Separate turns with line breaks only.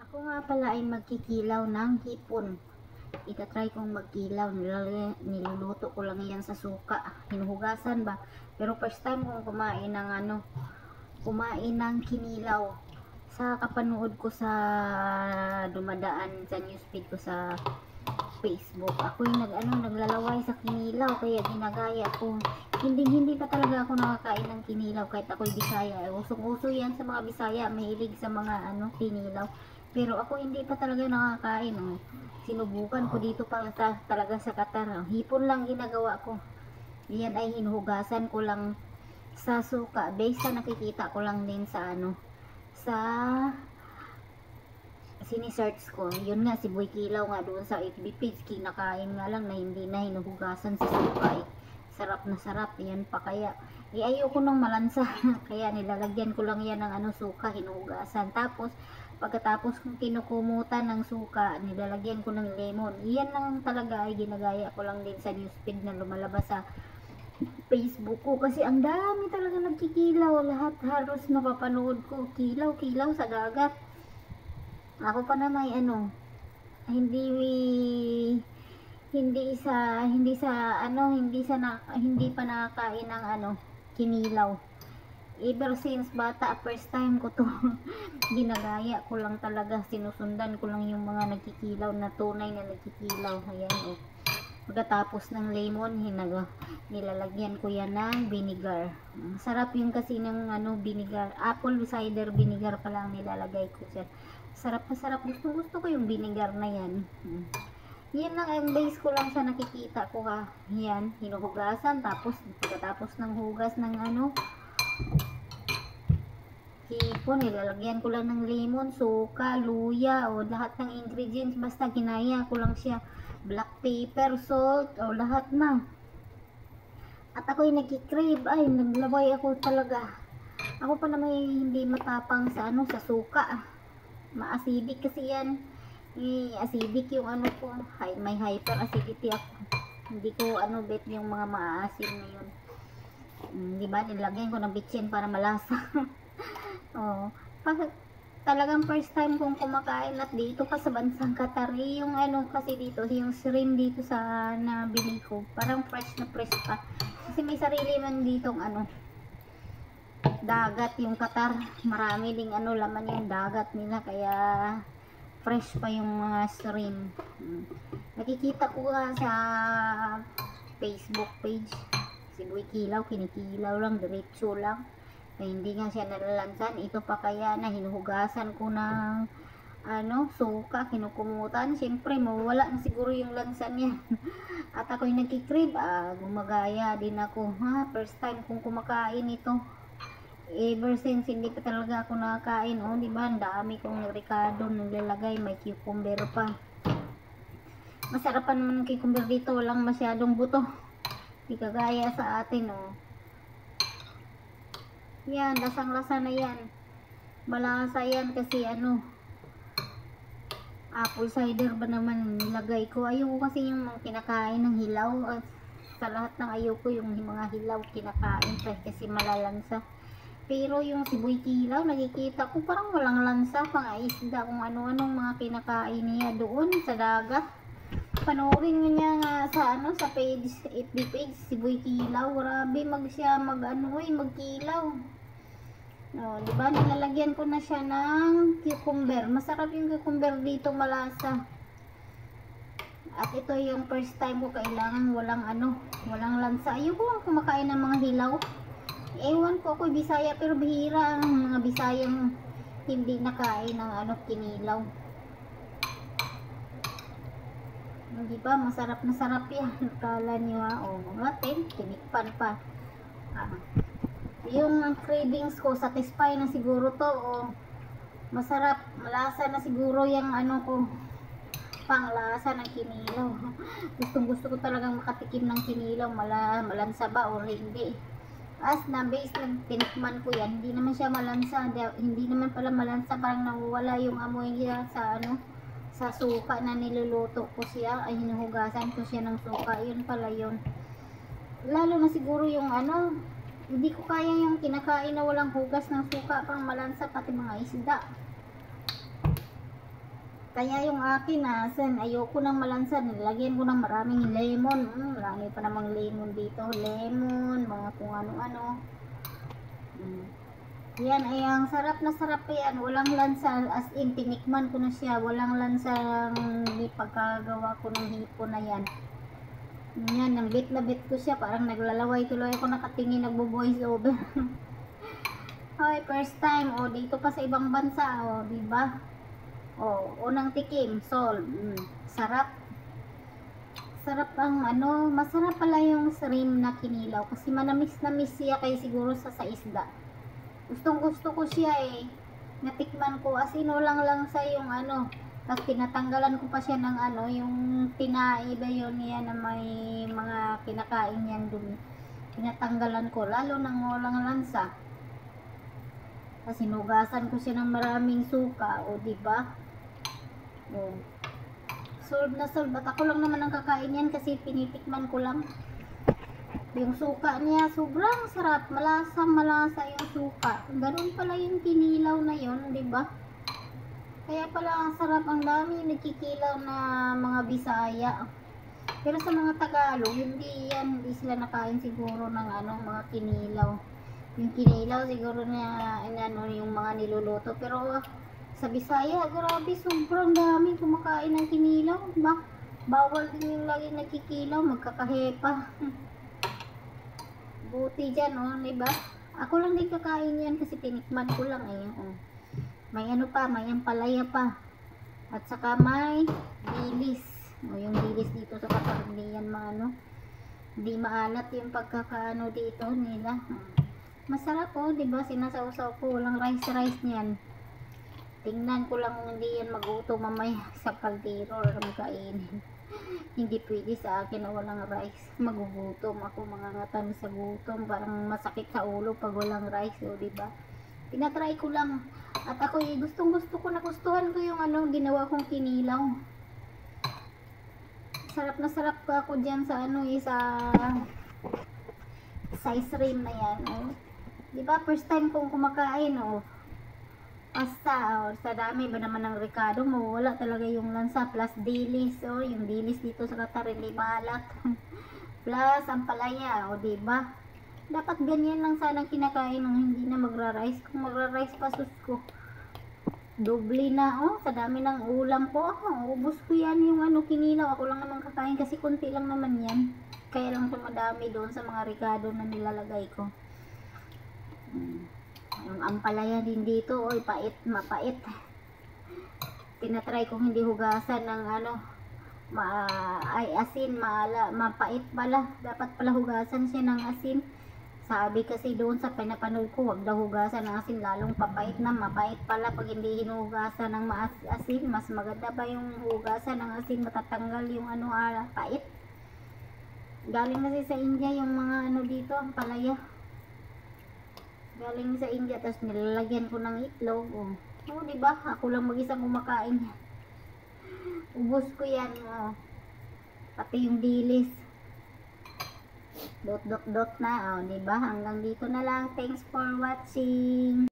Ako nga pala ay magkikilaw ng hipon. Itatry kong magkilaw. Niluluto ko lang yan sa suka. Hinuhugasan ba? Pero first time kong kumain ng kinilaw. Sa kapanood ko sa dumadaan sa newsfeed ko sa Facebook. Ako yung naglalaway sa kinilaw, kaya ginagaya ko. Hindi pa talaga ako nakakain ng kinilaw kahit ako'y Bisaya. Usong-uso yan sa mga Bisaya, mahilig sa mga kinilaw. Pero ako hindi pa talaga nakakain. Sinubukan ko dito talaga sa Qatar. Hipon lang ginagawa ko. Yan ay hinuhugasan ko lang sa suka. Based sa nakikita ko lang din sa sa sinisearch ko. Yun nga, si Boy Kilaw nga doon sa FB page, kinakain nga lang na hindi na hinuhugasan sa suka. Sarap na sarap. Yan pa kaya. Ayoko nang malansa. Kaya nilalagyan ko lang yan ng suka, hinuhugasan. Tapos, pagkatapos kong kinukumutan ng suka, nilalagyan ko ng lemon. Iyan lang talaga ay ginagaya ko lang din sa newsfeed na lumalabas sa Facebook ko. Kasi ang dami talaga nagkikilaw. Lahat halos napapanood ko. Kilaw sa dagat. Ako pa na may hindi pa nakakain ng kinilaw. Ever since bata, first time ko to. Ginagaya ko lang talaga, sinusundan ko lang yung mga nagkikilaw na tunay na nagkikilaw. Ayan pagkatapos ng lemon, nilalagyan ko yan ng vinegar. Sarap yung kasi ng vinegar, apple cider vinegar pa lang nilalagay ko dyan. Sarap na sarap, gusto ko yung vinegar na yan. Yan lang ang base ko lang sa nakikita ko ha. Yan, hinuhugasan, tapos pagkatapos ng hugas ng hipon, nilalagyan ko lang ng lemon, suka, luya, o lahat ng ingredients, basta ginaya ko lang siya, black pepper, salt, o lahat na. At ako'y nagkikrave, ay naglaway ako talaga. Ako pa naman hindi matapang sa sa suka. Ma-acidic kasi yan. Acidic yung ko, may hyper acidity ako. Hindi ko bet yung mga maasim na yun. Diba, nilagyan ko ng bitchin para malasa. Talagang first time kong kumakain at dito pa sa bansang Qatar, yung kasi dito, yung shrimp dito sa nabili ko, parang fresh na fresh pa. Kasi may sarili man ditong dagat yung Qatar, marami ding laman yung dagat nila, kaya fresh pa yung mga shrimp. Nakikita ko sa Facebook page, si Boy Kilaw, kinikilaw lang, diretso lang. Hindi nga siya nalalansan. Ito pa kaya na hinuhugasan ko ng suka, kinukumutan. Siyempre mawala na siguro yung lansan niya. At ako'y nagkikrib, gumagaya din ako. First time kong kumakain ito. Ever since hindi pa talaga ako nakakain. Diba, ang dami kong ricado nilalagay, may cucumber pa. Masarap pa naman ng cucumber dito, walang masyadong buto. Di kagaya sa atin yan, lasang-lasa na yan. Malasa yan kasi apple cider ba naman nilagay ko. Ayoko kasi yung kinakain ng hilaw. Sa lahat ng ayoko yung mga hilaw kinakain kasi malalansa. Pero yung si Boy Kilaw, nakikita ko parang walang lansa, pang isda, kung ano-anong mga kinakain niya doon sa dagat. Panoorin niya nga sa page, FB page, si Boy Kilaw. Grabe magkilaw. Diba, nilalagyan ko na siya ng cucumber. Masarap yung cucumber dito, malasa. At ito yung first time ko kailangan walang lansa. Ayoko lang kumakain ng mga hilaw. Ewan ko, ako'y Bisaya, pero bihira ang mga Bisayang hindi nakain ng kinilaw. Diba, masarap na sarap yan. Kala nyo mga tinikpan pa. Yung cravings ko, satisfy na siguro to, masarap, malasa na siguro yung ko, panglasa ng kinilaw. Gusto ko talagang makatikim ng kinilaw, malansa ba o hindi. As na base lang tinikman ko yan, hindi naman siya malansa, hindi naman pala malansa, parang nawawala yung amoy niya sa suka na niluluto ko siya, ay hinuhugasan ko siya ng suka, yun pala yun. Lalo na siguro yung hindi ko kaya yung kinakain na walang hugas ng suka, pang malansa, pati mga isda. Kaya yung akin ayoko nang malansan. Nilagyan ko ng maraming lemon. Marami pa namang lemon dito. Lemon, mga kung ano-ano. Yan ay ang sarap na sarap yan. Walang lansa. As in, tinikman ko na siya. Walang lansang pagkagawa ko ng hipon na yan. Yan, ang bit na bit ko siya. Parang naglalaway tuloy ako nakatingin, nagbo-voice over. Hoy, first time. O, dito pa sa ibang bansa. O, diba? O, unang tikim. Sol. Sarap. Sarap ang masarap pala yung shrimp na kinilaw. Kasi manamis-namis siya kaya siguro sa isda. Gustong gusto ko siya eh. Natikman ko. As in, lang sa yung tapos tinatanggalan ko pa siya ng yung tinaiba yun yan na may mga kinakain yan dumi. Tinatanggalan ko. Lalo nang walang lansa. Kasi sinugasan ko siya ng maraming suka. O, diba? O. Solve na solve. At ako lang naman ang kakain yan kasi pinitikman ko lang. Yung suka niya, sobrang sarap. Malasa yung suka. Ganun pala yung kinilaw na yun, diba? Kaya pala ang sarap. Ang dami nagkikilaw na mga Bisaya. Pero sa mga Tagalog, hindi sila nakain siguro ng mga kinilaw. Yung kinilaw siguro na yung mga niluluto. Pero sa Bisaya, grabe, sobrang dami kumakain ng kinilaw. Bawal din yung lagi nagkikilaw, magkakahepa. Buti dyan, diba? Ako lang din kakain yan kasi tinikman ko lang May may ampalaya pa. At saka may dilis. Yung dilis dito sa kapag hindi yan hindi maalat yung pagkakaano dito nila. Masarap diba? Sinasawsaw ko, walang rice niyan. Tingnan ko lang hindi yan magutom mamaya sa kaldero or magkainin. Hindi pwede sa akin na walang rice. Magugutom ako, mangangatan sa gutom. Parang masakit sa ulo pag walang rice, diba? Tinatry ko lang. At ako nagustuhan ko yung ginawa kong kinilaw. Sarap na sarap ko ako dyan sa sa shrimp na yan. Diba? First time kong kumakain, Basta, sa dami ba naman ng Ricardo, mawala talaga yung lansa. Plus dilis, yung dilis dito sa Qatar, hindi maalat. Plus, ang palaya, diba? Dapat ganyan lang sanang kinakain nung hindi na magra-rice. Kung magra-rice pa, sus ko. Doble na, sa dami ng ulam ko. Ubus ko yan yung kinilaw. Ako lang naman kakain kasi konti lang naman yan. Kaya lang ito madami doon sa mga Ricardo na nilalagay ko. Yung ampalaya din dito, mapait. Tinatry kong hindi hugasan ng asin, mapait pala. Dapat pala hugasan siya ng asin. Sabi kasi doon sa pinapanood ko, wag daw hugasan ng asin, lalong papait na, mapait pala pag hindi hinugasan ng asin. Mas maganda pa yung hugasan ng asin, matatanggal yung pait. Galing kasi sa India yung mga dito, ang palaya. Galing sa India, tapos nilalagyan ko ng itlog. Diba? Ako lang mag-isang kumakain. Ubus ko yan. Pati yung dilis. Dot na. Diba? Hanggang dito na lang. Thanks for watching.